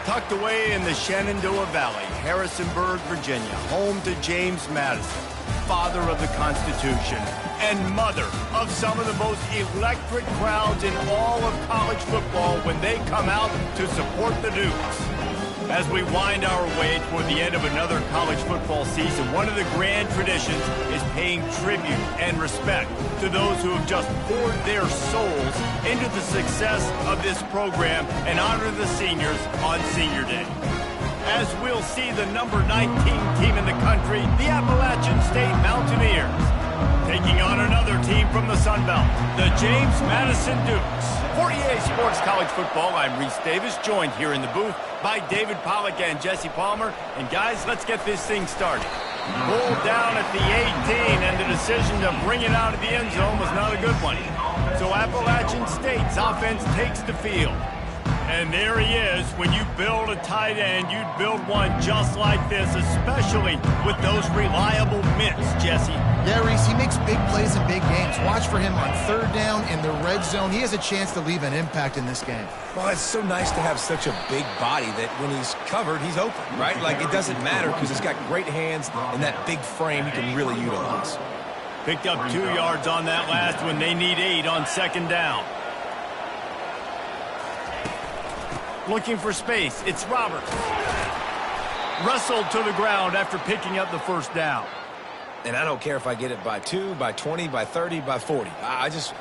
Tucked away in the Shenandoah Valley, Harrisonburg, Virginia, home to James Madison, father of the Constitution and mother of some of the most electric crowds in all of college football when they come out to support the Dukes. As we wind our way toward the end of another college football season, one of the grand traditions is paying tribute and respect to those who have just poured their souls into the success of this program and honor the seniors on Senior Day. As we'll see the number 19 team in the country, the Appalachian State Mountaineers, taking on another team from the Sun Belt, the James Madison Dukes. For EA Sports College Football, I'm Reese Davis, joined here in the booth by David Pollack and Jesse Palmer. And guys, let's get this thing started. Pulled down at the 18, and the decision to bring it out of the end zone was not a good one. So Appalachian State's offense takes the field. And there he is. When you build a tight end, you'd build one just like this, especially with those reliable mitts, Jesse. Yeah, Reese, he makes big plays in big games. Watch for him on third down in the red zone. He has a chance to leave an impact in this game. Well, it's so nice to have such a big body that when he's covered, he's open, right? Like, it doesn't matter because he's got great hands and that big frame he can really utilize. Picked up 2 yards on that last one. They need 8 on second down. Looking for space. It's Roberts. Wrestled to the ground after picking up the first down. And I don't care if I get it by 2, by 20, by 30, by 40. I just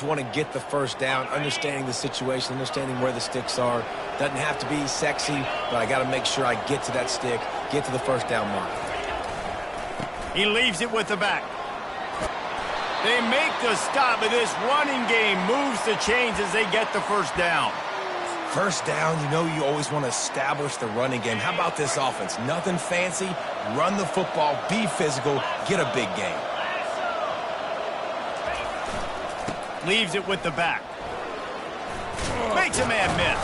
want to get the first down, understanding the situation, understanding where the sticks are. Doesn't have to be sexy, but I got to make sure I get to that stick, get to the first down mark. He leaves it with the back. They make the stop, but this running game moves the chains as they get the first down. First down, you know you always want to establish the running game. How about this offense? Nothing fancy. Run the football, be physical, get a big gain. Leaves it with the back. Makes a man miss.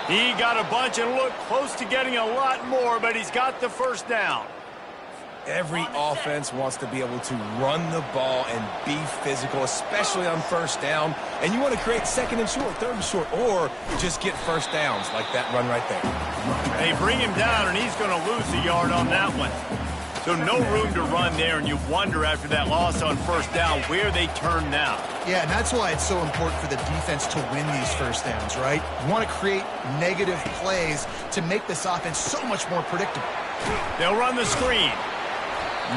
He got a bunch and looked close to getting a lot more, but he's got the first down. Every offense wants to be able to run the ball and be physical, especially on first down. And you want to create second and short, third and short, or just get first downs like that run right there. They bring him down, and he's going to lose a yard on that one. So no room to run there, and you wonder after that loss on first down where they turn now. Yeah, and that's why it's so important for the defense to win these first downs, right? You want to create negative plays to make this offense so much more predictable. They'll run the screen.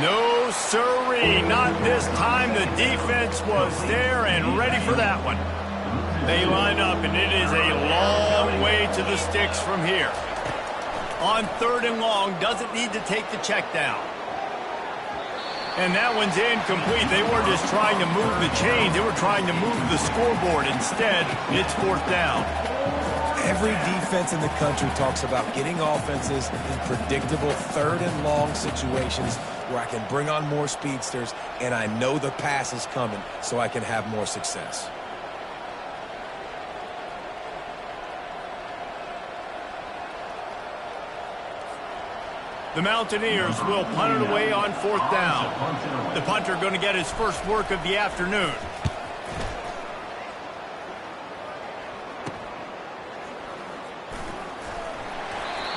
No, sirree, not this time. The defense was there and ready for that one. They line up, and it is a long way to the sticks from here. On third and long, doesn't need to take the check down. And that one's incomplete. They weren't just trying to move the chains. They were trying to move the scoreboard. Instead, it's fourth down. Every defense in the country talks about getting offenses in predictable third and long situations where I can bring on more speedsters and I know the pass is coming so I can have more success. The Mountaineers will punt it away on fourth down. The punter going to get his first work of the afternoon.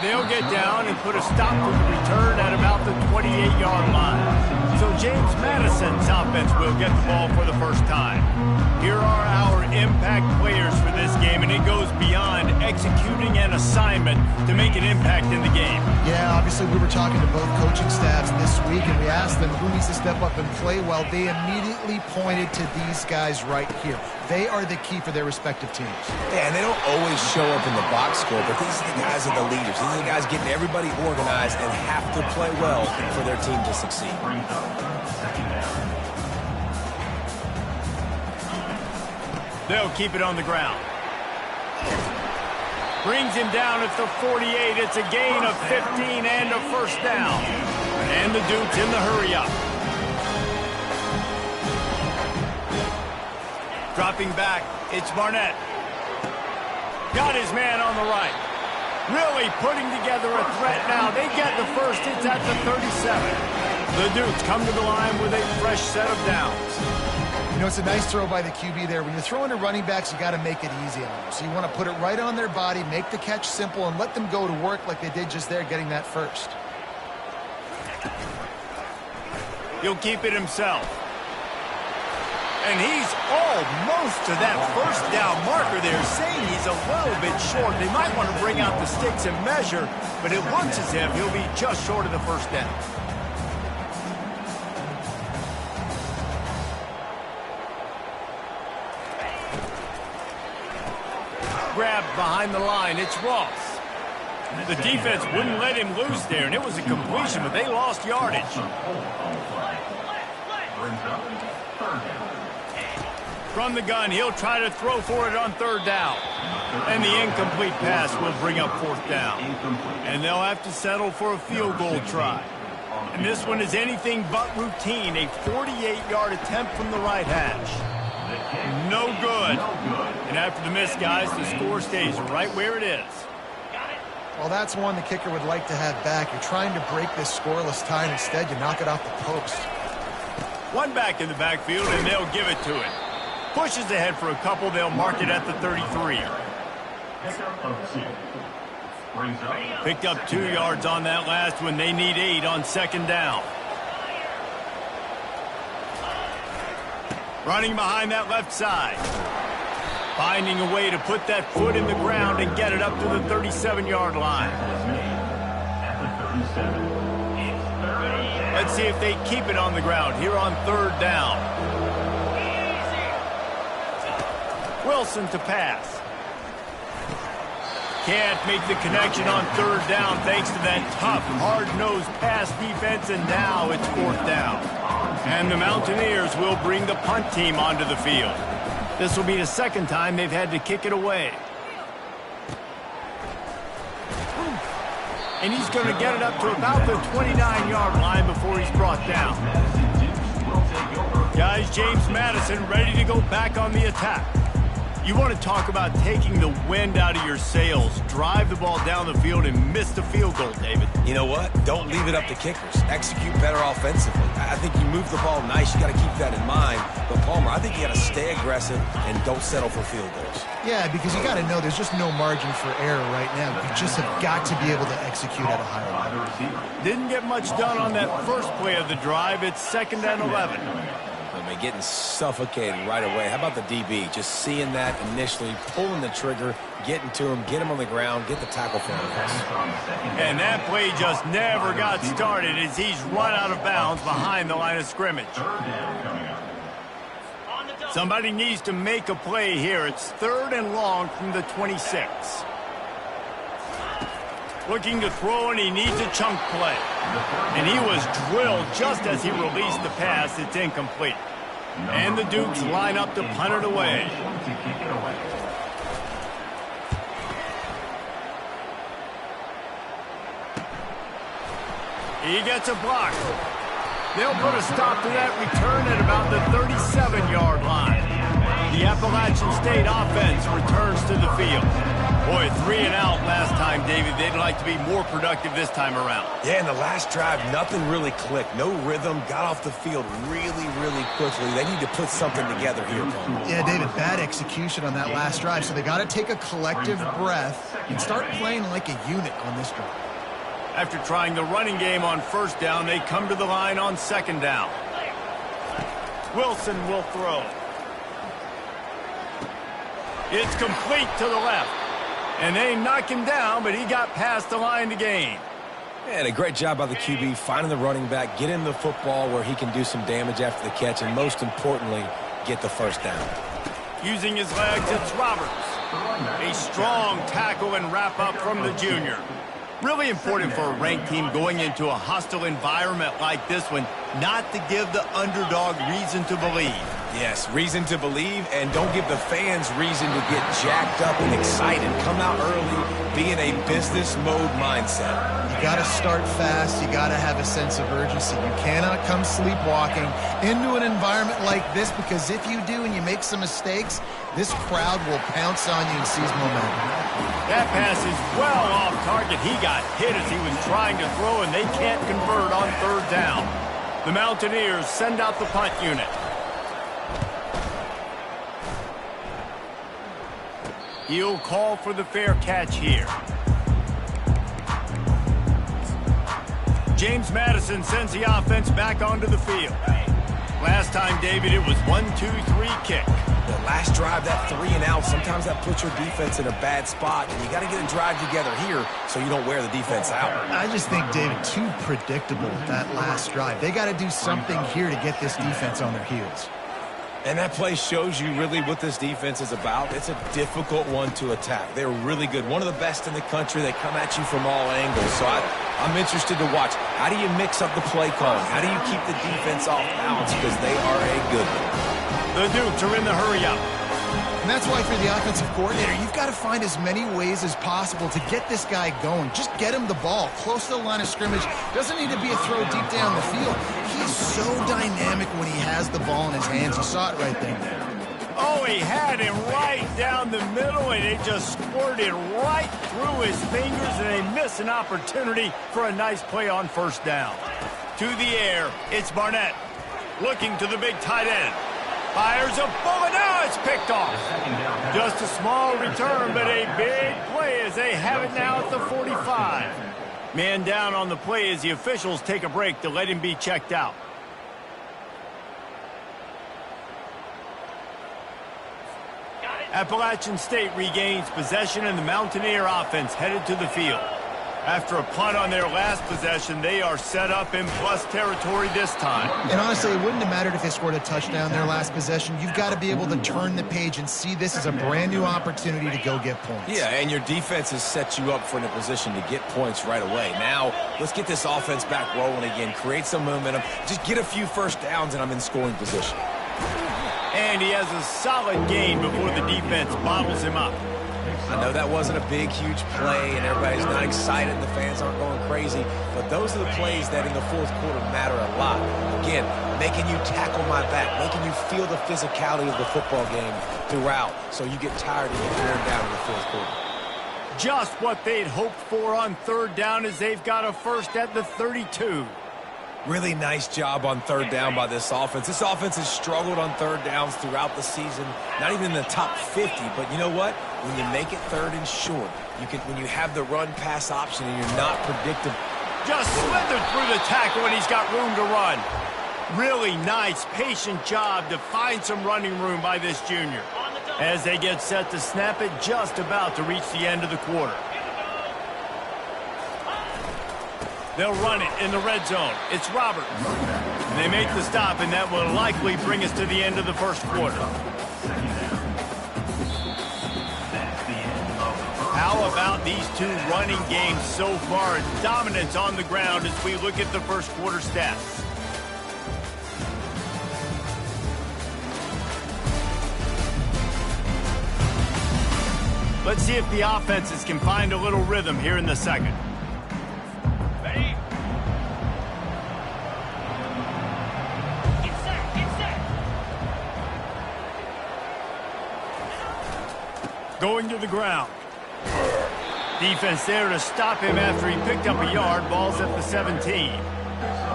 They'll get down and put a stop to the return at about the 28-yard line. So James Madison's offense will get the ball for the first time. Here are our impact players for this game, and it goes beyond executing an assignment to make an impact in the game. Yeah, obviously we were talking to both coaching staffs this week, and we asked them who needs to step up and play well. They immediately pointed to these guys right here. They are the key for their respective teams. Yeah, and they don't always show up in the box score, but these are the guys that are the leaders. These are the guys getting everybody organized and have to play well for their team to succeed. They'll keep it on the ground. Brings him down at the 48. It's a gain of 15 and a first down. And the Dukes in the hurry-up. Dropping back, it's Barnett. Got his man on the right. Really putting together a threat now. They get the first. It's at the 37. The Dukes come to the line with a fresh set of downs. You know, it's a nice throw by the QB there. When you're throwing to running backs, you got to make it easy on them. So you want to put it right on their body, make the catch simple, and let them go to work like they did just there, getting that first. He'll keep it himself. And he's almost to that first down marker there, saying he's a little bit short. They might want to bring out the sticks and measure, but it looks as if he'll be just short of the first down. Grabbed behind the line. It's Ross. The defense wouldn't let him loose there, and it was a completion, but they lost yardage. From the gun, he'll try to throw for it on third down. And the incomplete pass will bring up fourth down. And they'll have to settle for a field goal try. And this one is anything but routine. A 48-yard attempt from the right hash. No good. And after the miss, guys, the score stays right where it is. Well, that's one the kicker would like to have back. You're trying to break this scoreless tie, and instead you knock it off the post. One back in the backfield, and they'll give it to it. Pushes ahead for a couple. They'll mark it at the 33. Picked up 2 yards on that last one. They need 8 on second down. Running behind that left side. Finding a way to put that foot in the ground and get it up to the 37-yard line. Let's see if they keep it on the ground here on third down. Wilson to pass. Can't make the connection on third down thanks to that tough, hard-nosed pass defense, and now it's fourth down. And the Mountaineers will bring the punt team onto the field. This will be the second time they've had to kick it away. And he's going to get it up to about the 29-yard line before he's brought down. Guys, James Madison ready to go back on the attack. You want to talk about taking the wind out of your sails. Drive the ball down the field and miss the field goal, David. You know what? Don't leave it up to kickers. Execute better offensively. I think you move the ball nice. You got to keep that in mind. But, Palmer, I think you got to stay aggressive and don't settle for field goals. Yeah, because you got to know there's just no margin for error right now. You just have got to be able to execute at a higher level. Didn't get much done on that first play of the drive. It's 2nd and 11. Getting suffocated right away. How about the DB? Just seeing that initially, pulling the trigger, getting to him, get him on the ground, get the tackle for him. And that play just never got started as he's run out of bounds behind the line of scrimmage. Somebody needs to make a play here. It's 3rd and long from the 26. Looking to throw, and he needs a chunk play. And he was drilled just as he released the pass. It's incomplete. And the Dukes line up to punt it away. He gets a block. They'll put a stop to that return at about the 37-yard line. The Appalachian State offense returns to the field. Boy, 3 and out last time, David. They'd like to be more productive this time around. Yeah, in the last drive, nothing really clicked. No rhythm. Got off the field really, really quickly. They need to put something together here, Paul. Yeah, David, bad execution on that last drive. So they got to take a collective breath and start playing like a unit on this drive. After trying the running game on first down, they come to the line on second down. Wilson will throw. It's complete to the left. And they knock him down, but he got past the line to gain. And a great job by the QB finding the running back, get him the football where he can do some damage after the catch, and most importantly, get the first down. Using his legs, it's Roberts. A strong tackle and wrap-up from the junior. Really important for a ranked team going into a hostile environment like this one, not to give the underdog reason to believe. Yes, reason to believe, and don't give the fans reason to get jacked up and excited. Come out early, be in a business mode mindset. You got to start fast. You got to have a sense of urgency. You cannot come sleepwalking into an environment like this, because if you do and you make some mistakes, this crowd will pounce on you and seize momentum. That pass is well off target. He got hit as he was trying to throw, and they can't convert on third down. The Mountaineers send out the punt unit. He'll call for the fair catch here. James Madison sends the offense back onto the field. Last time, David, it was 1-2-3 kick. The last drive, that 3 and out, sometimes that puts your defense in a bad spot, and you got to get a drive together here so you don't wear the defense out. I just think, David, too predictable, that last drive. They got to do something here to get this defense on their heels. And that play shows you really what this defense is about. It's a difficult one to attack. They're really good. One of the best in the country. They come at you from all angles. So I'm interested to watch. How do you mix up the play calling? How do you keep the defense off balance? Because they are a good one. The Dukes are in the hurry-up. And that's why for the offensive coordinator, you've got to find as many ways as possible to get this guy going. Just get him the ball close to the line of scrimmage. Doesn't need to be a throw deep down the field. He is so dynamic when he has the ball in his hands. You saw it right there. Oh, he had him right down the middle, and it just squirted right through his fingers, and they miss an opportunity for a nice play on first down. To the air, it's Barnett. Looking to the big tight end. Fires a bullet. Now it's picked off. Just a small return, but a big play as they have it now at the 45. Man down on the play as the officials take a break to let him be checked out. Appalachian State regains possession, and the Mountaineer offense headed to the field. After a punt on their last possession, they are set up in plus territory this time. And honestly, it wouldn't have mattered if they scored a touchdown their last possession. You've got to be able to turn the page and see this as a brand new opportunity to go get points. Yeah, and your defense has set you up for in a position to get points right away. Now, let's get this offense back rolling again, create some momentum, just get a few first downs, and I'm in scoring position. And he has a solid gain before the defense bottles him up. I know that wasn't a big, huge play, and everybody's not excited, and the fans aren't going crazy, but those are the plays that in the fourth quarter matter a lot. Again, making you tackle my back, making you feel the physicality of the football game throughout, so you get tired and get worn down in the fourth quarter. Just what they'd hoped for on third down as they've got a first at the 32. Really nice job on third down by this offense. This offense has struggled on third downs throughout the season, not even in the top 50. But you know what? When you make it third and short, when you have the run-pass option and you're not predictable. Just slithered through the tackle, and he's got room to run. Really nice, patient job to find some running room by this junior. As they get set to snap it, just about to reach the end of the quarter. They'll run it in the red zone. It's Roberts. And they make the stop, and that will likely bring us to the end of the first quarter. How about these two running games so far? Dominance on the ground as we look at the first quarter stats. Let's see if the offenses can find a little rhythm here in the second. Going to the ground. Defense there to stop him after he picked up a yard. Ball's at the 17.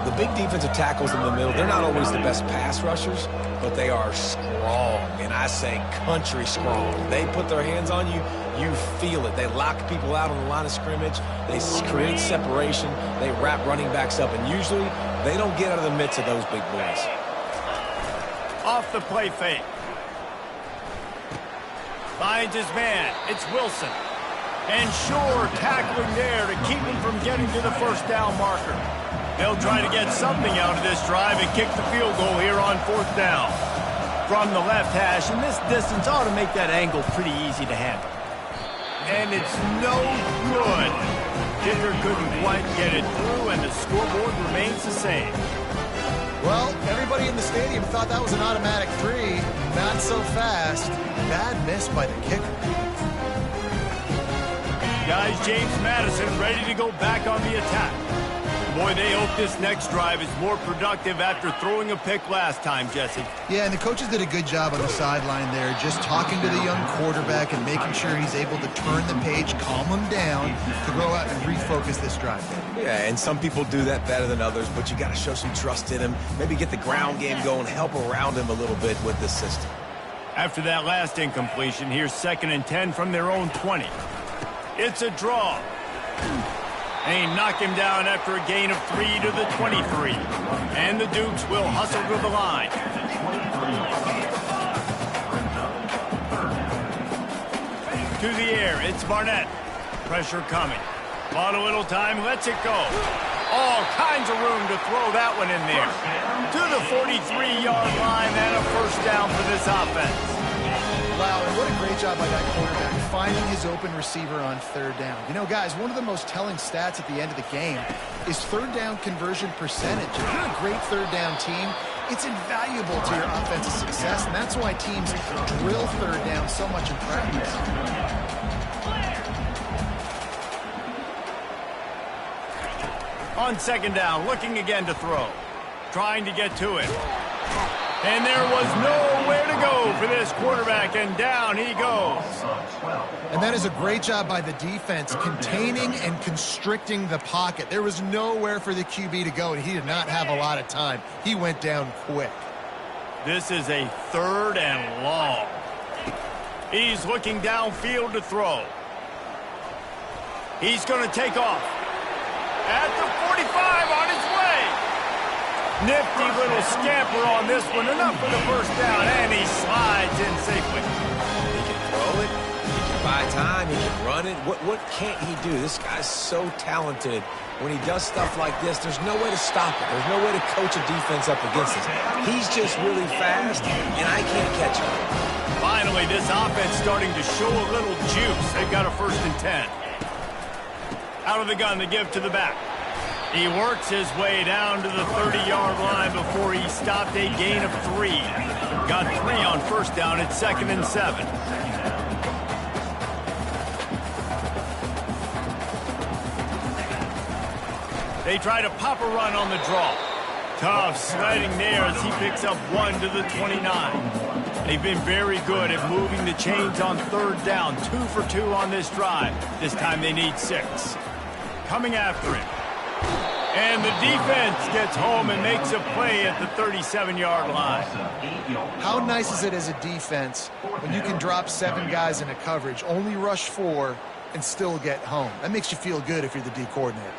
The big defensive tackles in the middle, they're not always the best pass rushers, but they are strong, and I say country strong. They put their hands on you, you feel it. They lock people out on the line of scrimmage. They create separation. They wrap running backs up, and usually they don't get out of the midst of those big boys. Off the play fake. Finds his man. It's Wilson. And Shore tackling there to keep him from getting to the first down marker. They'll try to get something out of this drive and kick the field goal here on fourth down. From the left hash, and this distance ought to make that angle pretty easy to handle. And it's no good. Kicker couldn't quite get it through, and the scoreboard remains the same. Well, everybody in the stadium thought that was an automatic 3. Not so fast. Bad miss by the kicker. Guys, James Madison ready to go back on the attack. Boy, they hope this next drive is more productive after throwing a pick last time, Jesse. Yeah, and the coaches did a good job on the sideline there, just talking to the young quarterback and making sure he's able to turn the page, calm him down, to go out and refocus this drive. Yeah, and some people do that better than others, but you got to show some trust in him. Maybe get the ground game going, help around him a little bit with this system. After that last incompletion, here's 2nd and 10 from their own 20. It's a draw. They knock him down after a gain of 3 to the 23. And the Dukes will hustle to the line. To the air, it's Barnett. Pressure coming. Bought a little time, lets it go. All kinds of room to throw that one in there. To the 43-yard line and a first down for this offense. Wow, and what a great job by that quarterback finding his open receiver on 3rd down. You know, guys, one of the most telling stats at the end of the game is 3rd down conversion percentage. If you're a great 3rd down team, it's invaluable to your offensive success, and that's why teams drill 3rd down so much in practice. On 2nd down, looking again to throw. Trying to get to it. And there was nowhere to go for this quarterback, and down he goes. And that is a great job by the defense, containing and constricting the pocket. There was nowhere for the QB to go, and he did not have a lot of time. He went down quick. This is a 3rd and long. He's looking downfield to throw. He's going to take off. At the 45, on his way. Nifty little scamper on this one. Enough for the first down, and he slides in safely. He can throw it. He can buy time. He can run it. What can't he do? This guy's so talented. When he does stuff like this, there's no way to stop it. There's no way to coach a defense up against it. He's just really fast, and I can't catch him. Finally, this offense starting to show a little juice. They've got a 1st and 10. Out of the gun to give to the back. He works his way down to the 30-yard line before he stopped a gain of 3. Got 3 on 1st down at 2nd and 7. They try to pop a run on the draw. Tough sliding there as he picks up 1 to the 29. They've been very good at moving the chains on 3rd down. 2 for 2 on this drive. This time they need 6. Coming after him. And the defense gets home and makes a play at the 37-yard line. How nice is it as a defense when you can drop 7 guys in a coverage, only rush 4, and still get home? That makes you feel good if you're the D coordinator.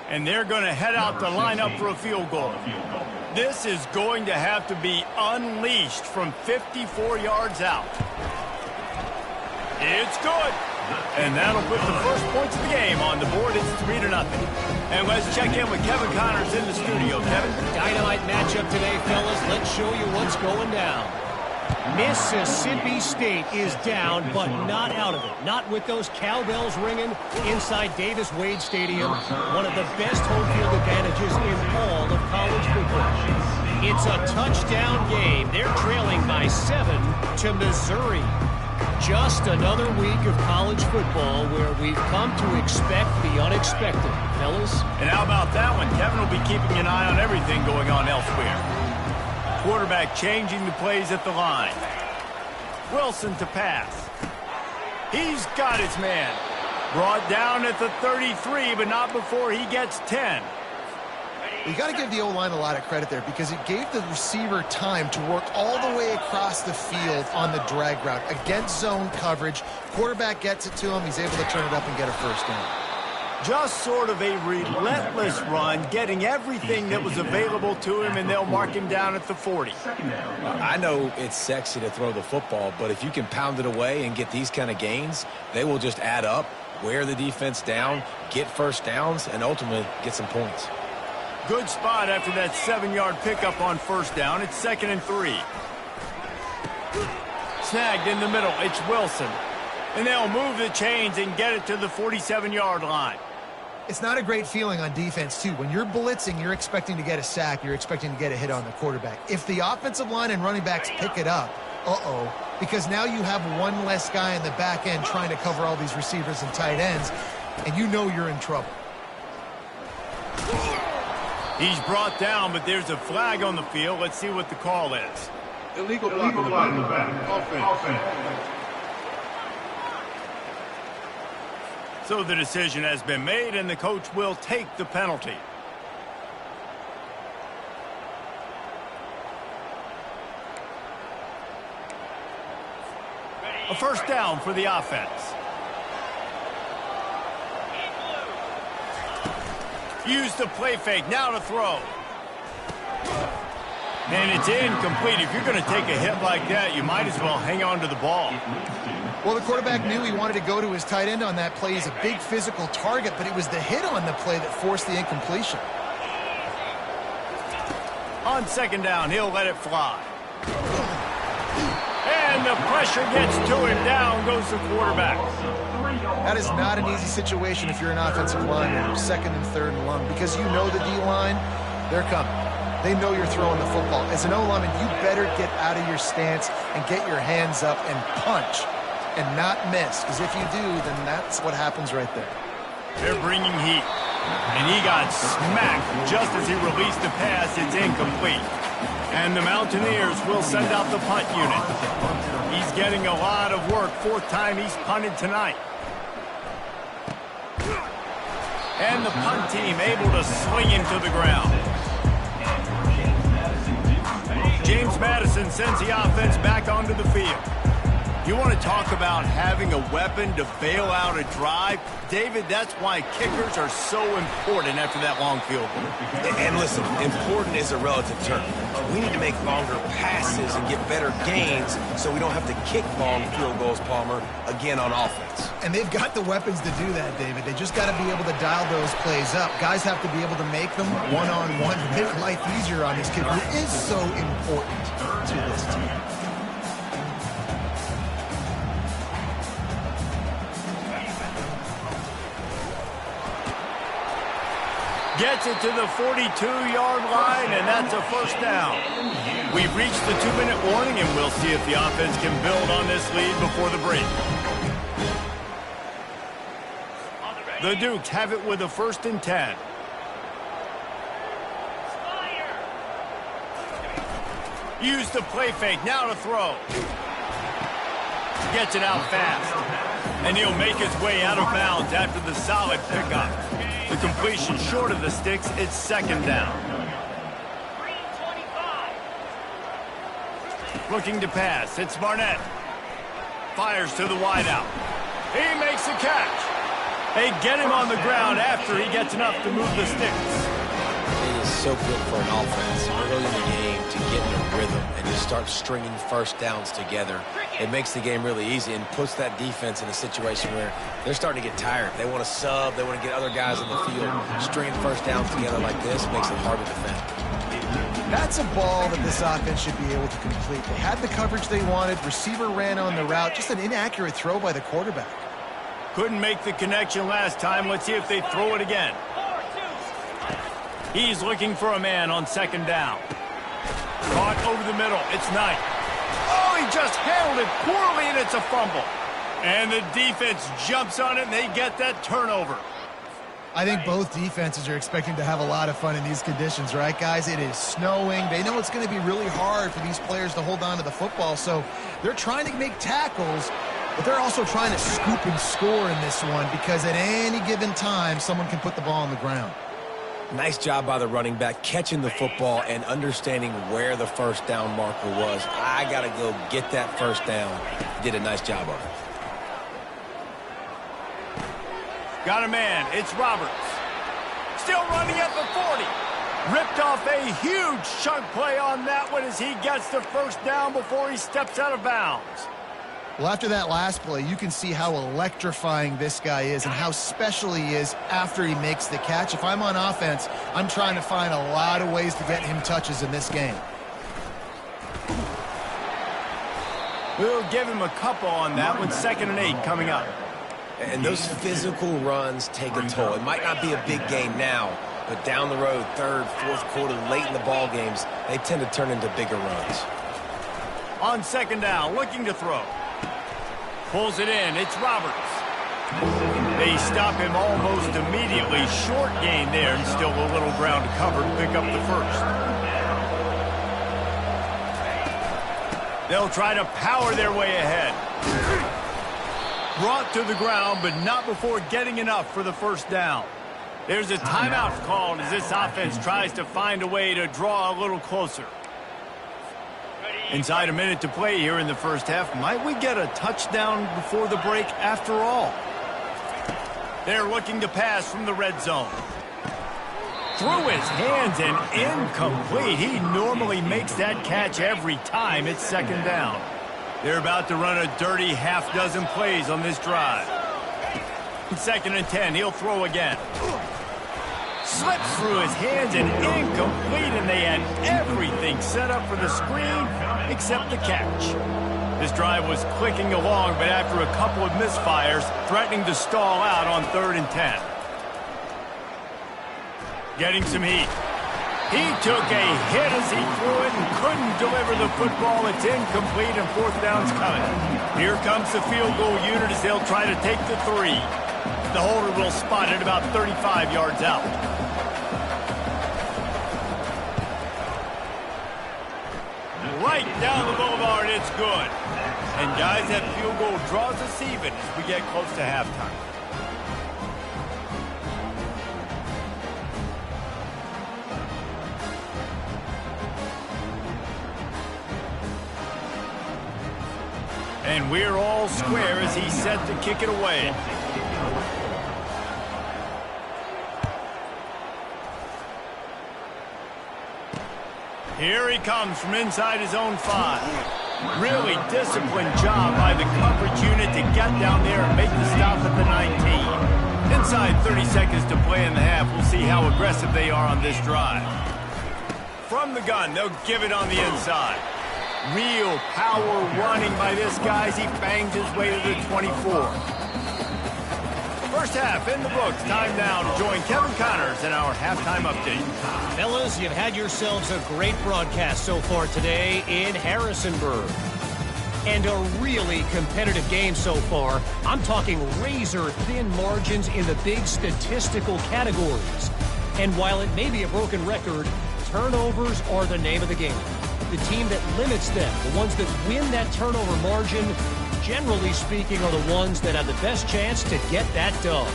And they're going to head out to line up for a field goal. This is going to have to be unleashed from 54 yards out. It's good. And that'll put the first points of the game on the board. It's 3-0. And let's check in with Kevin Connors in the studio. Kevin? Dynamite matchup today, fellas. Let's show you what's going down. Mississippi State is down, but not out of it. Not with those cowbells ringing inside Davis-Wade Stadium, one of the best home field advantages in all of college football. It's a touchdown game. They're trailing by 7 to Missouri. Just another week of college football where we've come to expect the unexpected, fellas. And how about that one? Kevin will be keeping an eye on everything going on elsewhere. Quarterback changing the plays at the line. Wilson to pass. He's got his man. Brought down at the 33, but not before he gets 10. You got to give the O-line a lot of credit there because it gave the receiver time to work all the way across the field on the drag route. Against zone coverage, quarterback gets it to him. He's able to turn it up and get a first down. Just sort of a relentless run, getting everything that was available to him, and they'll mark him down at the 40. I know it's sexy to throw the football, but if you can pound it away and get these kind of gains, they will just add up, wear the defense down, get first downs, and ultimately get some points. Good spot after that 7-yard pickup on first down. It's 2nd and 3. Snagged in the middle. It's Wilson. And they'll move the chains and get it to the 47-yard line. It's not a great feeling on defense, too. When you're blitzing, you're expecting to get a sack. You're expecting to get a hit on the quarterback. If the offensive line and running backs pick it up, because now you have one less guy in the back end trying to cover all these receivers and tight ends, and you know you're in trouble. He's brought down, but there's a flag on the field. Let's see what the call is. Illegal block in the back. Offense. So the decision has been made, and the coach will take the penalty. A first down for the offense. Use the play fake, now to throw. And it's incomplete. If you're going to take a hit like that, you might as well hang on to the ball. Well, the quarterback knew he wanted to go to his tight end on that play. He's a big physical target, but it was the hit on the play that forced the incompletion. On second down, he'll let it fly. And the pressure gets to him. Down goes the quarterback. That is not an easy situation if you're an offensive lineman, second and third and long, because you know the D-line, they're coming. They know you're throwing the football. As an O-lineman, you better get out of your stance and get your hands up and punch and not miss, because if you do, then that's what happens right there. They're bringing heat, and he got smacked just as he released the pass. It's incomplete. And the Mountaineers will send out the punt unit. He's getting a lot of work. Fourth time he's punted tonight. And the punt team able to swing him to the ground. James Madison sends the offense back onto the field. You want to talk about having a weapon to bail out a drive? David, that's why kickers are so important after that long field goal. And listen, important is a relative term. We need to make longer passes and get better gains so we don't have to kick long field goals, Palmer, again on offense. And they've got the weapons to do that, David. They just got to be able to dial those plays up. Guys have to be able to make them one-on-one to make life easier on these kids, who is so important to this team. Gets it to the 42-yard line, and that's a first down. We've reached the 2-minute warning, and we'll see if the offense can build on this lead before the break. The Dukes have it with a 1st and 10. Use the play fake, now to throw. Gets it out fast. And he'll make his way out of bounds after the solid pickup. The completion short of the sticks, it's 2nd down. Looking to pass, it's Barnett. Fires to the wideout. He makes the catch. They get him on the ground after he gets enough to move the sticks. It is so good for an offense early in the game to get in a rhythm and just start stringing first downs together. It makes the game really easy and puts that defense in a situation where they're starting to get tired. They want to sub. They want to get other guys on the field. Stringing first downs together like this makes it hard to defend. That's a ball that this offense should be able to complete. They had the coverage they wanted. Receiver ran on the route. Just an inaccurate throw by the quarterback. Couldn't make the connection last time. Let's see if they throw it again. He's looking for a man on 2nd down. Caught over the middle. It's Knight. Oh, he just handled it poorly, and it's a fumble. And the defense jumps on it, and they get that turnover. I think both defenses are expecting to have a lot of fun in these conditions, right, guys? It is snowing. They know it's going to be really hard for these players to hold on to the football, so they're trying to make tackles, but they're also trying to scoop and score in this one because at any given time, someone can put the ball on the ground. Nice job by the running back catching the football and understanding where the first down marker was. I got to go get that first down. Did a nice job of it. Got a man. It's Roberts. Still running at the 40. Ripped off a huge chunk play on that one as he gets the first down before he steps out of bounds. Well, after that last play, you can see how electrifying this guy is and how special he is after he makes the catch. If I'm on offense, I'm trying to find a lot of ways to get him touches in this game. We'll give him a couple on that one. 2nd and 8 coming up. And those physical runs take a toll. It might not be a big game now, but down the road, 3rd, 4th quarter, late in the ball games, they tend to turn into bigger runs. On 2nd down, looking to throw. Pulls it in. It's Roberts. They stop him almost immediately. Short gain there and still a little ground to cover to pick up the first. They'll try to power their way ahead. Brought to the ground, but not before getting enough for the first down. There's a timeout called as this offense tries to find a way to draw a little closer. Inside a minute to play here in the first half. Might we get a touchdown before the break after all? They're looking to pass from the red zone. Through his hands and incomplete. He normally makes that catch every time it's second down. They're about to run a dirty half-dozen plays on this drive. 2nd and 10, he'll throw again. Slips through his hands and incomplete, and they had everything set up for the screen except the catch. This drive was clicking along, but after a couple of misfires, threatening to stall out on 3rd and 10. Getting some heat. He took a hit as he threw it and couldn't deliver the football. It's incomplete, and 4th down's coming. Here comes the field goal unit as they'll try to take the 3. The holder will spot it about 35 yards out. Right down the boulevard, it's good. And guys, that field goal draws us even as we get close to halftime. And we're all square as he's set to kick it away. Here he comes from inside his own 5. Really disciplined job by the coverage unit to get down there and make the stop at the 19. Inside 30 seconds to play in the half. We'll see how aggressive they are on this drive. From the gun, they'll give it on the inside. Real power running by this guy as he bangs his way to the 24. First half in the books. Time now to join Kevin Connors in our halftime update. Fellas, you've had yourselves a great broadcast so far today in Harrisonburg. And a really competitive game so far. I'm talking razor-thin margins in the big statistical categories. And while it may be a broken record, turnovers are the name of the game. The team that limits them, the ones that win that turnover margin, generally speaking, are the ones that have the best chance to get that dub.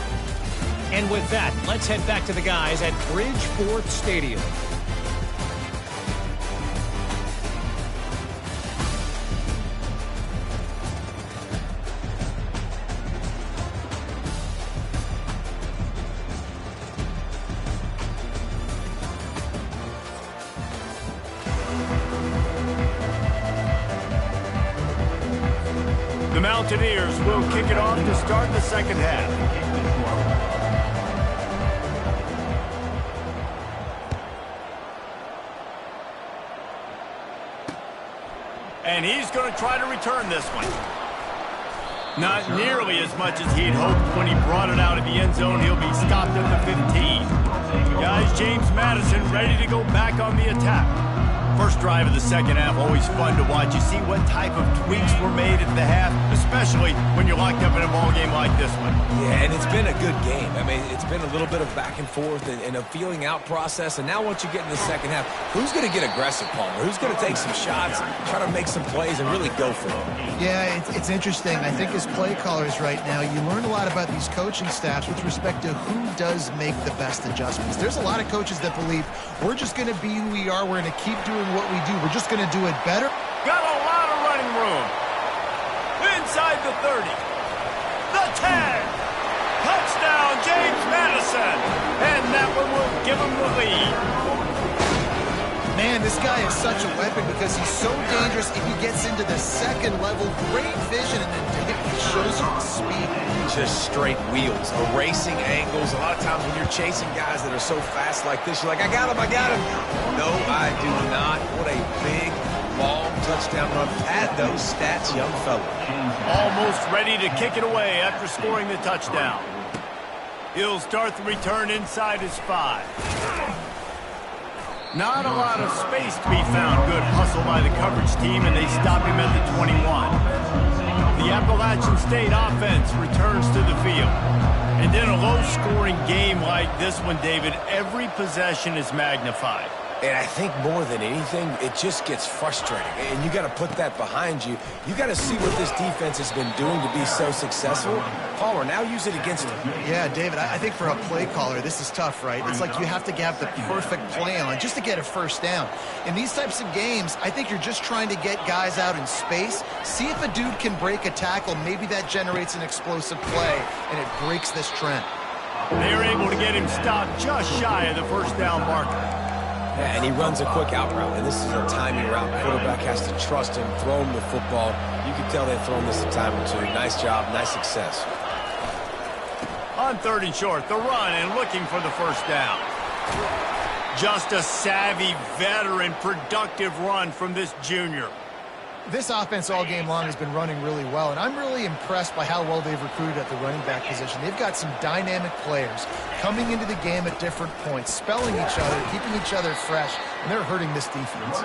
And with that, let's head back to the guys at Bridgeforth Stadium. The Mountaineers will kick it off to start the second half. And he's going to try to return this one. Not nearly as much as he'd hoped when he brought it out of the end zone. He'll be stopped at the 15. Guys, James Madison ready to go back on the attack. First drive of the second half, always fun to watch. You see what type of tweaks were made at the half, especially when you're locked up in a ball game like this one. Yeah, and it's been a good game. I mean, it's been a little bit of back and forth and a feeling out process. And now once you get in the second half, who's going to get aggressive, Palmer? Who's going to take some shots, try to make some plays, and really go for it? Yeah, it's interesting. I think as play callers right now, you learn a lot about these coaching staffs with respect to who does make the best adjustments. There's a lot of coaches that believe we're just going to be who we are. We're going to keep doing what we do. We're just going to do it better. Got a lot of running room. Inside the 30. The 10. Touchdown, James Madison. And that one will give him the lead. Man, this guy is such a weapon because he's so dangerous if he gets into the second level. Great vision, and then he shows you the speed. Just straight wheels, erasing angles. A lot of times when you're chasing guys that are so fast like this, you're like, I got him. No, I do not. What a big, long touchdown run. Pad those stats, young fella. Almost ready to kick it away after scoring the touchdown. He'll start the return inside his 5. Not a lot of space to be found. Good hustle by the coverage team, and they stop him at the 21. The Appalachian State offense returns to the field. And in a low-scoring game like this one, David, every possession is magnified. And I think more than anything, it just gets frustrating. And you got to put that behind you. You got to see what this defense has been doing to be so successful. Palmer, now use it against them. Yeah, David, I think for a play caller, this is tough, right? It's like you have to have the perfect play on just to get a first down. In these types of games, I think you're just trying to get guys out in space, see if a dude can break a tackle. Maybe that generates an explosive play, and it breaks this trend. They're able to get him stopped just shy of the first down marker. Yeah, and he runs a quick out route, and this is a timing route. Quarterback has to trust him, throw him the football. You can tell they've thrown this a time or two. Nice job, nice success. On 3rd and short, the run and looking for the first down. Just a savvy, veteran, productive run from this junior. This offense all game long has been running really well, and I'm really impressed by how well they've recruited at the running back position. They've got some dynamic players coming into the game at different points, spelling each other, keeping each other fresh, and they're hurting this defense.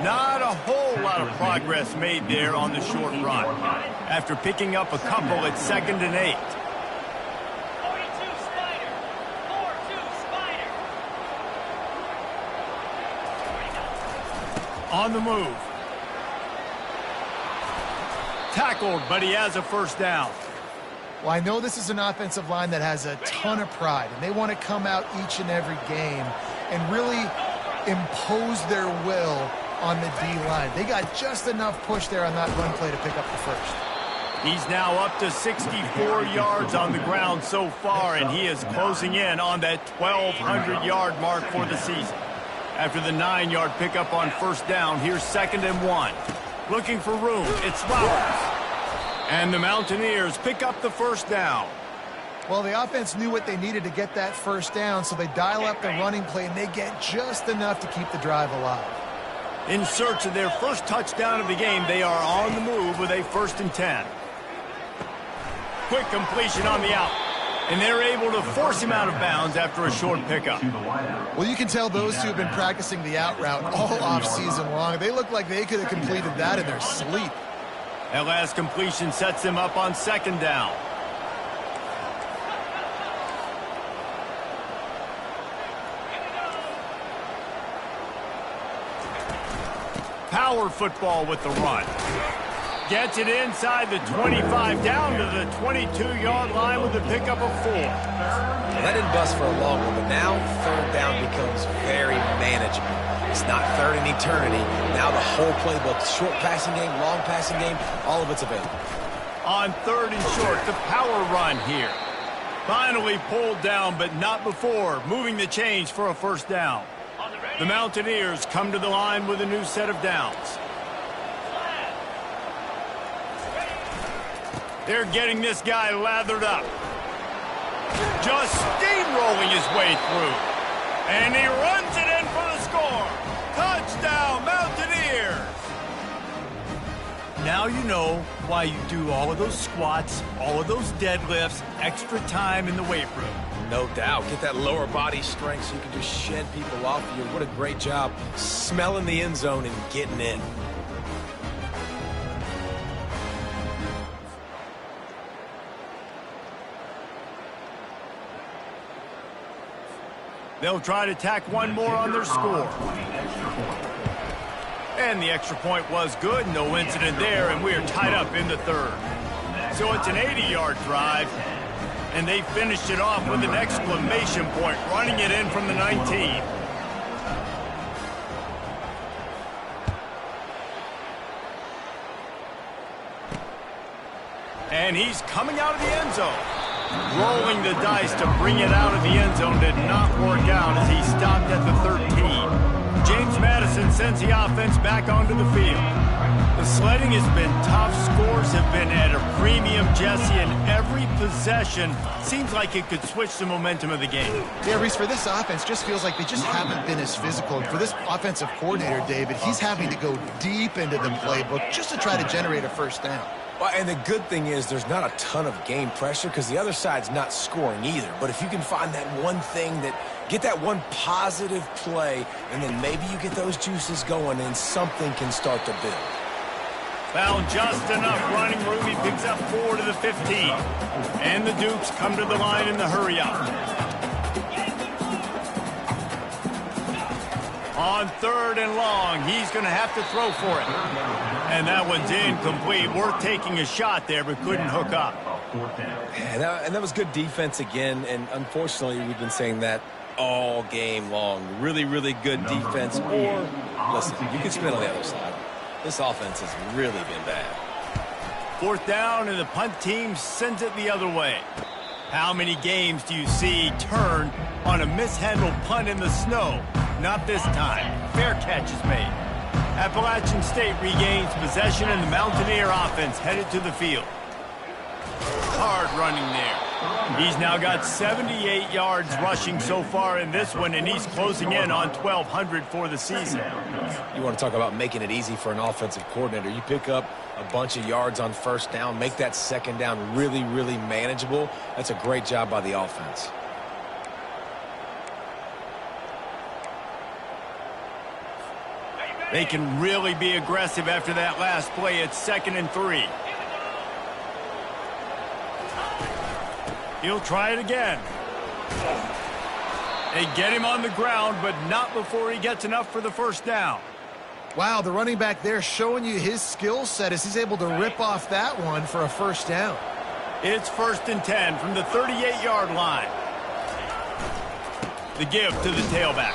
Not a whole lot of progress made there on the short run, after picking up a couple at 2nd and 8. On the move. Tackled, but he has a first down. Well, I know this is an offensive line that has a ton of pride, and they want to come out each and every game and really impose their will on the D-line. They got just enough push there on that run play to pick up the first. He's now up to 64 yards on the ground so far, and he is closing in on that 1,200-yard mark for the season. After the 9-yard pickup on first down, here's 2nd and 1. Looking for room, it's Flowers. And the Mountaineers pick up the first down. Well, the offense knew what they needed to get that first down, so they dial up the running play, and they get just enough to keep the drive alive. In search of their first touchdown of the game, they are on the move with a 1st and 10. Quick completion on the out. And they're able to force him out of bounds after a short pickup. Well, you can tell those two have been practicing the out route all off-season long. They look like they could have completed that in their sleep. That last completion sets them up on 2nd down. Power football with the run. Gets it inside the 25, down to the 22-yard line with a pickup of 4. That didn't bust for a long one, but now 3rd down becomes very manageable. It's not 3rd in eternity. Now the whole playbook, short passing game, long passing game, all of it's available. On 3rd and short, the power run here. Finally pulled down, but not before moving the chains for a first down. The Mountaineers come to the line with a new set of downs. They're getting this guy lathered up. Just steamrolling his way through. And he runs it in for the score. Touchdown, Mountaineers! Now you know why you do all of those squats, all of those deadlifts, extra time in the weight room. No doubt. Get that lower body strength so you can just shed people off you. What a great job smelling the end zone and getting in. They'll try to tack one more on their score. And the extra point was good. No incident there, and we are tied up in the 3rd. So it's an 80-yard drive, and they finished it off with an exclamation point, running it in from the 19. And he's coming out of the end zone. Rolling the dice to bring it out of the end zone did not work out as he stopped at the 13. James Madison sends the offense back onto the field. The sledding has been tough. Scores have been at a premium, Jesse, and every possession seems like it could switch the momentum of the game. Yeah, Reese, for this offense, just feels like they just haven't been as physical. And for this offensive coordinator, David, he's having to go deep into the playbook just to try to generate a first down. Well, and the good thing is there's not a ton of game pressure because the other side's not scoring either. But if you can find that one thing get that one positive play, and then maybe you get those juices going and something can start to build. Found just enough running room. He picks up 4 to the 15. And the Dukes come to the line in the hurry up. On 3rd and long, he's going to have to throw for it. And that one's incomplete. Worth taking a shot there, but couldn't hook up. And that was good defense again, and unfortunately, we've been saying that all game long. Really, really good defense. Or, listen, you can spin on the other side. This offense has really been bad. 4th down, and the punt team sends it the other way. How many games do you see turn on a mishandled punt in the snow? Not this time. Fair catch is made. Appalachian State regains possession, and the Mountaineer offense headed to the field. Hard running there. He's now got 78 yards rushing so far in this one, and he's closing in on 1,200 for the season. You want to talk about making it easy for an offensive coordinator. You pick up a bunch of yards on 1st down, make that 2nd down really, really manageable. That's a great job by the offense. They can really be aggressive after that last play. It's 2nd and 3. He'll try it again. They get him on the ground, but not before he gets enough for the 1st down. Wow, the running back there showing you his skill set as he's able to rip off that one for a 1st down. It's 1st and 10 from the 38-yard line. The give to the tailback.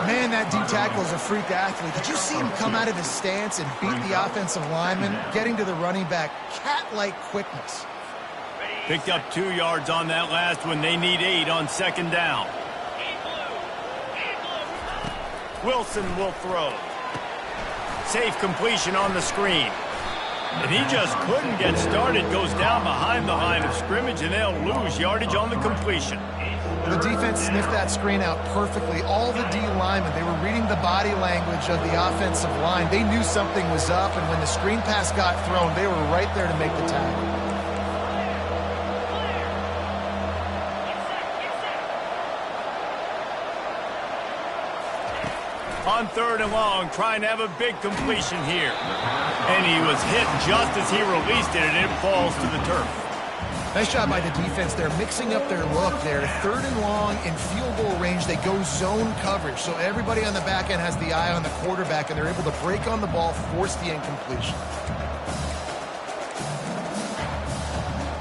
Man, that D-tackle is a freak athlete. Did you see him come out of his stance and beat the offensive lineman, getting to the running back? Cat-like quickness. Picked up 2 yards on that last one. They need 8 on 2nd down. Wilson will throw. Safe completion on the screen. And he just couldn't get started. Goes down behind the line of scrimmage, and they'll lose yardage on the completion. The defense sniffed that screen out perfectly. All the D linemen, they were reading the body language of the offensive line. They knew something was up, and when the screen pass got thrown, they were right there to make the tackle. On 3rd and long, trying to have a big completion here. And he was hit just as he released it, and it falls to the turf. Nice job by the defense there, mixing up their look there. 3rd and long in field goal range, they go zone coverage. So everybody on the back end has the eye on the quarterback, and they're able to break on the ball, force the incompletion.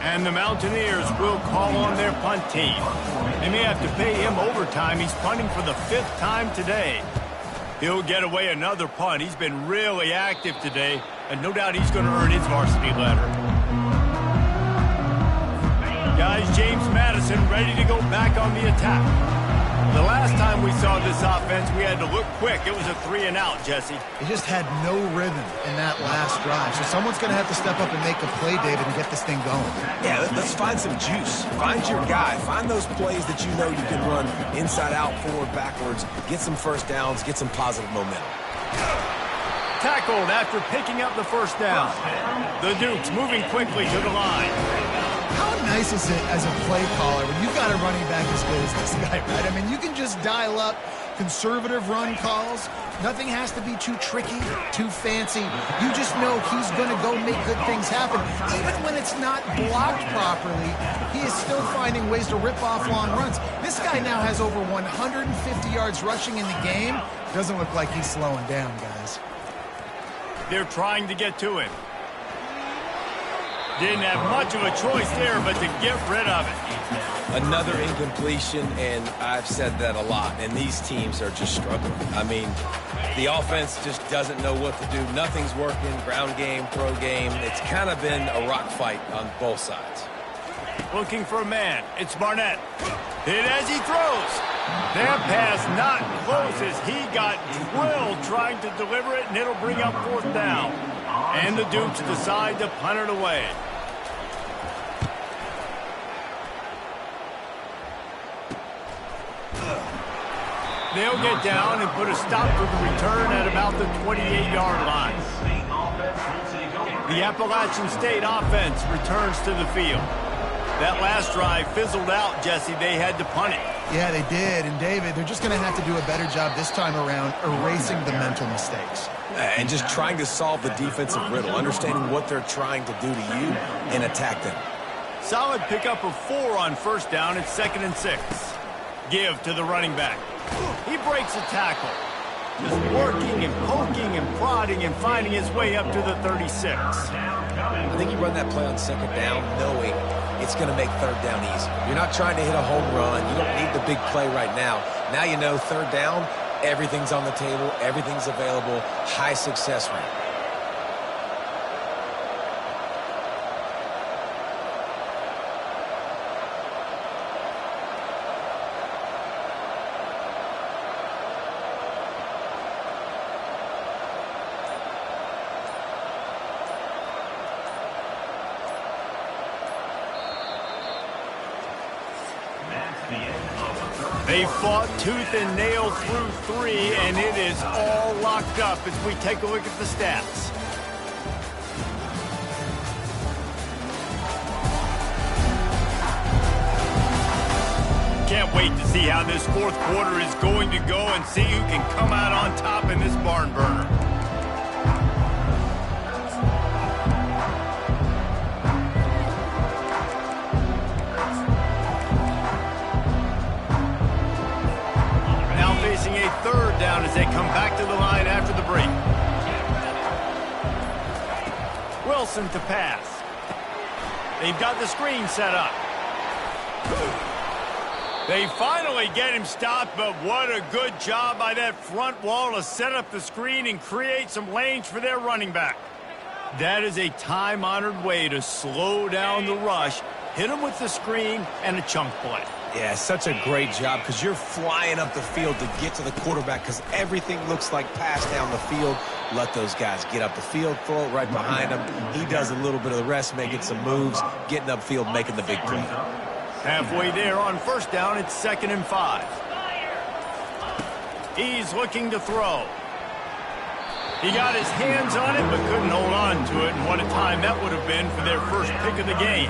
And the Mountaineers will call on their punt team. They may have to pay him overtime. He's punting for the 5th time today. He'll get away another punt. He's been really active today, and no doubt he's going to earn his varsity letter. Guys, James Madison ready to go back on the attack. The last time we saw this offense, we had to look quick. It was a 3-and-out, Jesse. They just had no rhythm in that last drive. So someone's going to have to step up and make a play, David, and get this thing going. Yeah, let's find some juice. Find your guy. Find those plays that you know you can run inside out, forward, backwards. Get some 1st downs. Get some positive momentum. Tackled after picking up the 1st down. The Dukes moving quickly to the line. How nice is it as a play caller when you've got a running back as good as this guy, right? I mean, you can just dial up conservative run calls. Nothing has to be too tricky, too fancy. You just know he's going to go make good things happen. Even when it's not blocked properly, he is still finding ways to rip off long runs. This guy now has over 150 yards rushing in the game. Doesn't look like he's slowing down, guys. They're trying to get to him. Didn't have much of a choice there, but to get rid of it. Another incompletion, and I've said that a lot, and these teams are just struggling. I mean, the offense just doesn't know what to do. Nothing's working, ground game, throw game. It's kind of been a rock fight on both sides. Looking for a man. It's Barnett. Hit as he throws. That pass not close as he got drilled trying to deliver it, and it'll bring up 4th down. And the Dukes decide to punt it away. They'll get down and put a stop for the return at about the 28-yard line. The Appalachian State offense returns to the field. That last drive fizzled out, Jesse. They had to punt it. Yeah, they did. And, David, they're just going to have to do a better job this time around erasing the mental mistakes. And just trying to solve the defensive riddle, understanding what they're trying to do to you and attack them. Solid pickup of 4 on 1st down. It's 2nd and 6. Give to the running back. He breaks a tackle. Just working and poking and prodding and finding his way up to the 36. I think you run that play on second down knowing it's going to make third down easy. You're not trying to hit a home run. You don't need the big play right now. Now you know third down, everything's on the table, everything's available, high success rate. They fought tooth and nail through 3, and it is all locked up as we take a look at the stats. Can't wait to see how this fourth quarter is going to go and see who can come out on top in this barn burner. Facing a third down as they come back to the line after the break. Wilson to pass. They've got the screen set up. They finally get him stopped, but what a good job by that front wall to set up the screen and create some lanes for their running back. That is a time-honored way to slow down the rush, hit him with the screen, and a chunk play. Yeah, such a great job because you're flying up the field to get to the quarterback because everything looks like pass down the field. Let those guys get up the field, throw it right behind him. He does a little bit of the rest, making some moves, getting upfield, making the big play. Halfway there on first down, it's 2nd and 5. He's looking to throw. He got his hands on it but couldn't hold on to it, and what a time that would have been for their first pick of the game.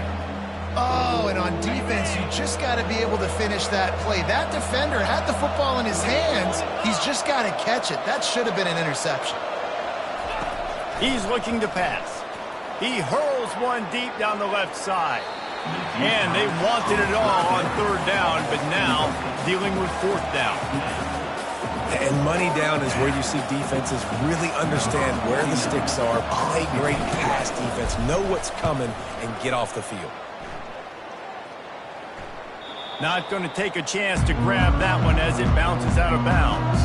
Oh, and on defense, you just got to be able to finish that play. That defender had the football in his hands. He's just got to catch it. That should have been an interception. He's looking to pass. He hurls one deep down the left side. And they wanted it all on third down, but now dealing with fourth down. And money down is where you see defenses really understand where the sticks are, play great pass defense, know what's coming, and get off the field. Not going to take a chance to grab that one as it bounces out of bounds.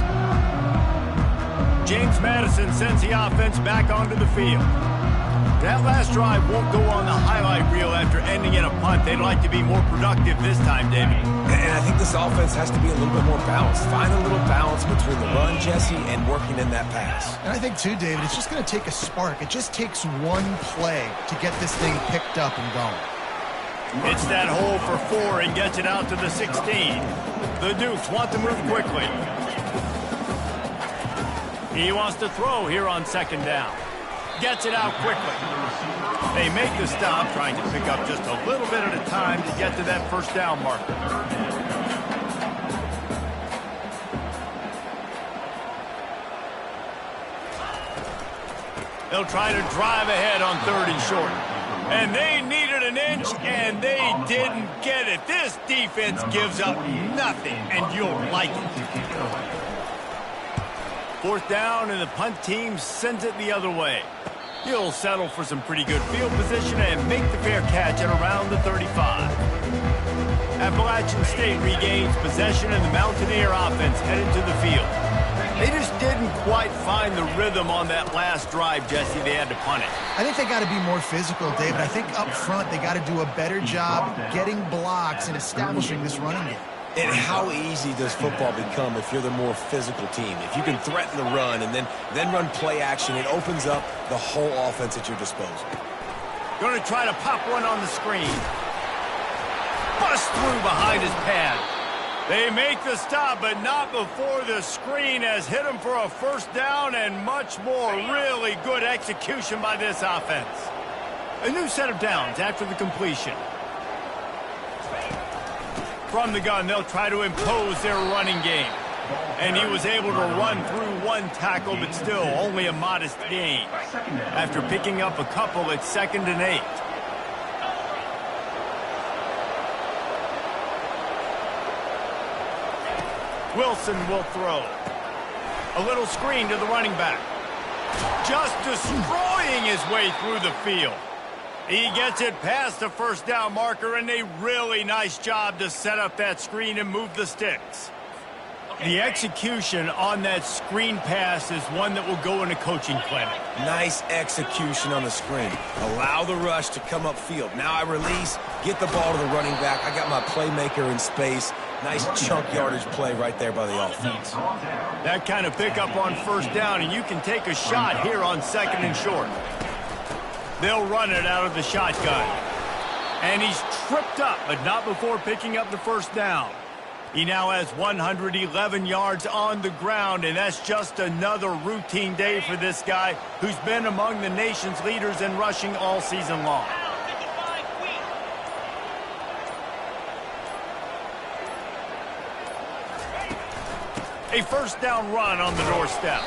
James Madison sends the offense back onto the field. That last drive won't go on the highlight reel after ending in a punt. They'd like to be more productive this time, David. And I think this offense has to be a little bit more balanced. Find a little balance between the run, Jesse, and working in that pass. And I think, too, David, it's just going to take a spark. It just takes one play to get this thing picked up and going. It's that hole for 4 and gets it out to the 16. The Dukes want to move quickly. He wants to throw here on second down. Gets it out quickly. They make the stop, trying to pick up just a little bit at a time to get to that first down marker. They'll try to drive ahead on 3rd and short. And they needed an inch, and they didn't get it. This defense gives up nothing, and you'll like it. 4th down, and the punt team sends it the other way. He'll settle for some pretty good field position and make the fair catch at around the 35. Appalachian State regains possession, and the Mountaineer offense headed to the field. They just didn't quite find the rhythm on that last drive, Jesse. They had to punt it. I think they got to be more physical, David. I think up front they got to do a better job getting blocks and establishing this running game. And how easy does football become if you're the more physical team? If you can threaten the run and then run play action, it opens up the whole offense at your disposal. Going to try to pop one on the screen. Bust through behind his pad. They make the stop, but not before the screen has hit him for a first down and much more. Really good execution by this offense. A new set of downs after the completion. From the gun, they'll try to impose their running game. And he was able to run through one tackle, but still only a modest gain. After picking up a couple, it's 2nd and 8. Wilson will throw. A little screen to the running back. Just destroying his way through the field. He gets it past the first down marker, and a really nice job to set up that screen and move the sticks. The execution on that screen pass is one that will go in a coaching clinic. Nice execution on the screen. Allow the rush to come upfield. Now I release, get the ball to the running back. I got my playmaker in space. Nice chunk yardage play right there by the offense. That kind of pickup on first down, and you can take a shot here on 2nd and short. They'll run it out of the shotgun. And he's tripped up, but not before picking up the first down. He now has 111 yards on the ground, and that's just another routine day for this guy who's been among the nation's leaders in rushing all season long. A first down run on the doorstep.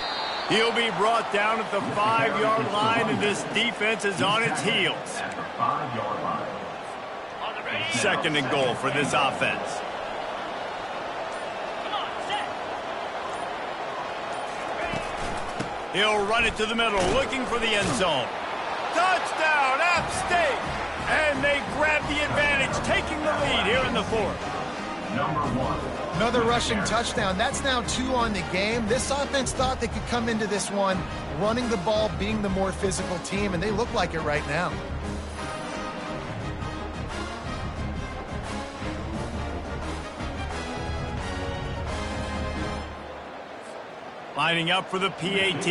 He'll be brought down at the 5-yard line, and this defense is on its heels. 2nd and goal for this offense. He'll run it to the middle, looking for the end zone. Touchdown, App State! And they grab the advantage, taking the lead here in the 4th. Another rushing touchdown. That's now 2 on the game. This offense thought they could come into this one running the ball, being the more physical team, and they look like it right now. Lining up for the PAT.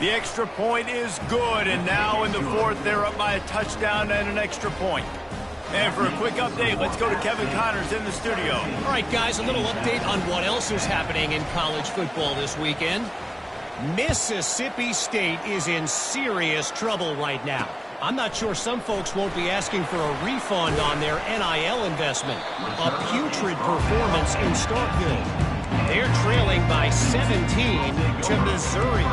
The extra point is good, and now in the 4th, they're up by a touchdown and an extra point. And for a quick update, let's go to Kevin Connors in the studio. All right, guys, a little update on what else is happening in college football this weekend. Mississippi State is in serious trouble right now. I'm not sure some folks won't be asking for a refund on their NIL investment. A putrid performance in Starkville. They're trailing by 17 to Missouri.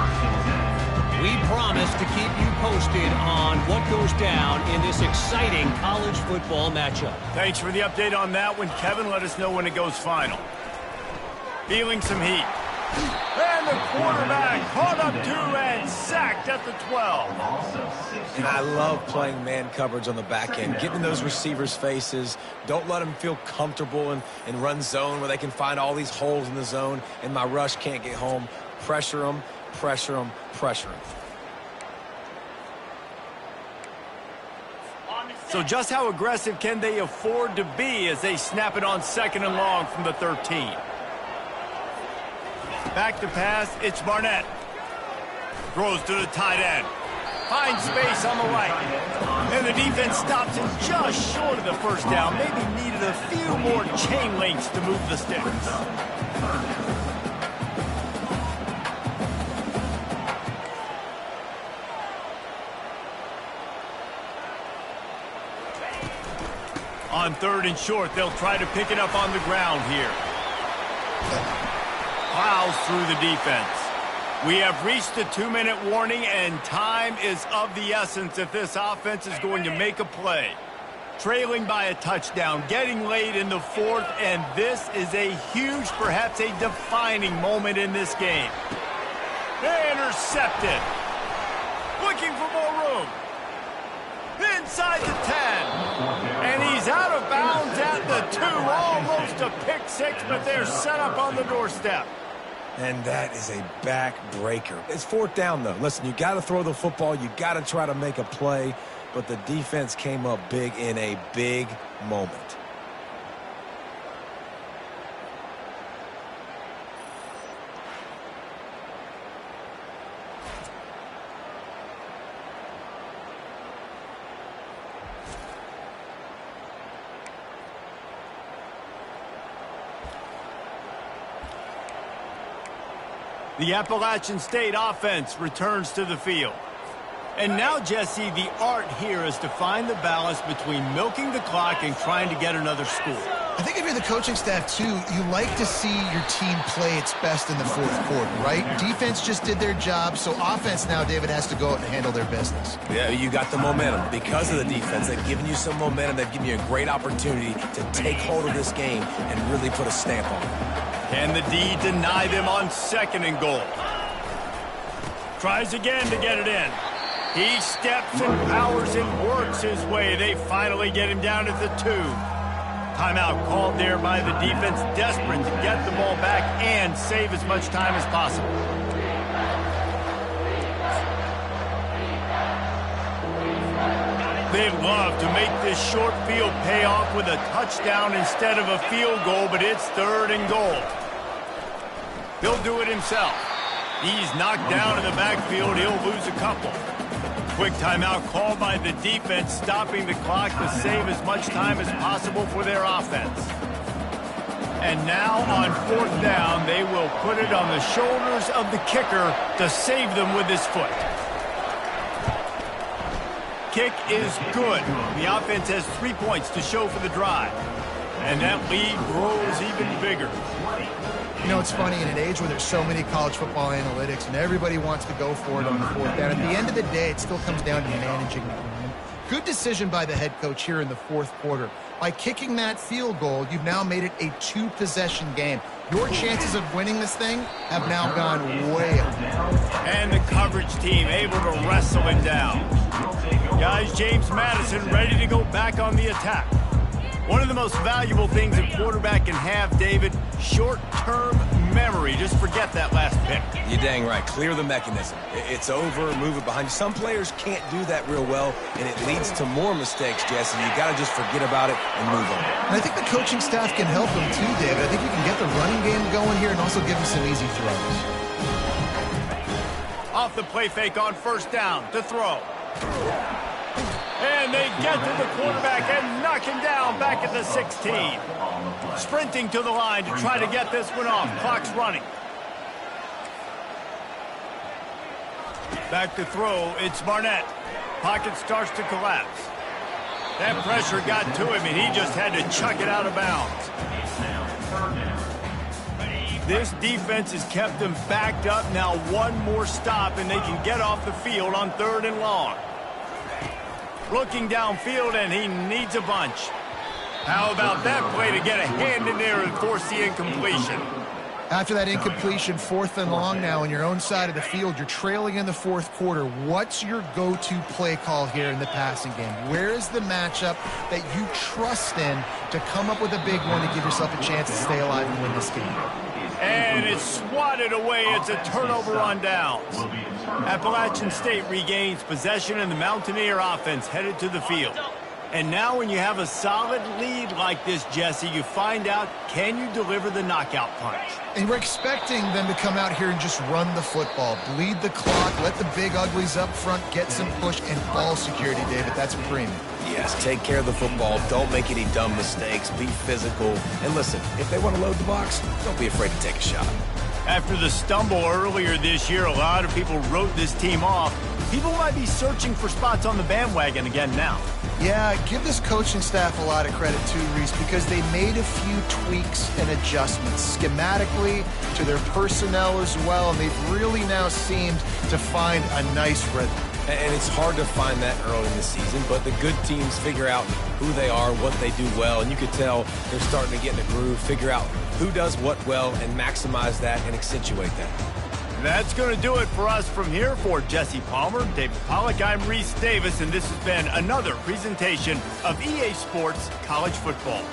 We promise to keep you posted on what goes down in this exciting college football matchup. Thanks for the update on that one, Kevin. Let us know when it goes final. Feeling some heat. And the quarterback caught up to and sacked at the 12. And I love playing man coverage on the back end, getting those receivers' faces. Don't let them feel comfortable and run zone where they can find all these holes in the zone and my rush can't get home. Pressure them, pressure them, pressure them. So just how aggressive can they afford to be as they snap it on 2nd and long from the 13? Back to pass, it's Barnett. Throws to the tight end. Finds space on the right. And the defense stops him just short of the first down. Maybe needed a few more chain links to move the sticks. On 3rd and short, they'll try to pick it up on the ground here. Plows through the defense. We have reached the 2-minute warning, and time is of the essence if this offense is going to make a play. Trailing by a touchdown, getting late in the 4th, and this is a huge, perhaps a defining moment in this game. They intercepted. Looking for more room. Inside the 10. And he's out of bounds at the 2. Almost a pick 6, but they're set up on the doorstep. And that is a backbreaker. It's 4th down, though. Listen, you got to throw the football. You got to try to make a play. But the defense came up big in a big moment. The Appalachian State offense returns to the field. And now, Jesse, the art here is to find the balance between milking the clock and trying to get another score. I think if you're the coaching staff, too, you like to see your team play its best in the fourth quarter, right? Defense just did their job, so offense now, David, has to go out and handle their business. Yeah, you got the momentum. Because of the defense, they've given you some momentum. They've given you a great opportunity to take hold of this game and really put a stamp on it. Can the D deny them on 2nd and goal? Tries again to get it in. He steps and powers and works his way. They finally get him down at the 2. Timeout called there by the defense, desperate to get the ball back and save as much time as possible. They'd love to make this short field pay off with a touchdown instead of a field goal, but it's 3rd and goal. He'll do it himself. He's knocked down in the backfield. He'll lose a couple. Quick timeout called by the defense, stopping the clock to save as much time as possible for their offense. And now on 4th down, they will put it on the shoulders of the kicker to save them with his foot. Kick is good. The offense has 3 points to show for the drive. And that lead grows even bigger. You know, it's funny, in an age where there's so many college football analytics and everybody wants to go for it on the 4th down, at the end of the day, it still comes down to managing the game. Good decision by the head coach here in the 4th quarter. By kicking that field goal, you've now made it a 2-possession game. Your chances of winning this thing have now gone way up. And the coverage team able to wrestle it down. Guys, James Madison ready to go back on the attack. One of the most valuable things a quarterback can have, David, short-term memory. Just forget that last pick. You're dang right. Clear the mechanism. It's over, move it behind you. Some players can't do that real well, and it leads to more mistakes, Jesse. You got to just forget about it and move on. And I think the coaching staff can help him too, David. I think you can get the running game going here and also give him some easy throws. Off the play fake on 1st down to throw. And they get to the quarterback and knock him down back at the 16. Sprinting to the line to try to get this one off. Clock's running. Back to throw. It's Barnett. Pocket starts to collapse. That pressure got to him, and he just had to chuck it out of bounds. This defense has kept them backed up. Now one more stop, and they can get off the field on 3rd and long. Looking downfield, and he needs a bunch. How about that play to get a hand in there and force the incompletion? After that incompletion, 4th and long now on your own side of the field, you're trailing in the 4th quarter. What's your go-to play call here in the passing game? Where is the matchup that you trust in to come up with a big one to give yourself a chance to stay alive and win this game? And it's swatted away. It's a turnover on downs. Appalachian State regains possession, and the Mountaineer offense headed to the field. And now when you have a solid lead like this, Jesse, you find out, can you deliver the knockout punch? And we're expecting them to come out here and just run the football, bleed the clock, let the big uglies up front get some push and ball security, David. That's premium. Yes, take care of the football. Don't make any dumb mistakes. Be physical. And listen, if they want to load the box, don't be afraid to take a shot. After the stumble earlier this year, a lot of people wrote this team off. People might be searching for spots on the bandwagon again now. Yeah, give this coaching staff a lot of credit too, Reese, because they made a few tweaks and adjustments schematically to their personnel as well, and they've really now seemed to find a nice rhythm. And it's hard to find that early in the season, but the good teams figure out who they are, what they do well, and you can tell they're starting to get in a groove, figure out who does what well, and maximize that and accentuate that. That's going to do it for us from here. For Jesse Palmer, David Pollack, I'm Reese Davis, and this has been another presentation of EA Sports College Football.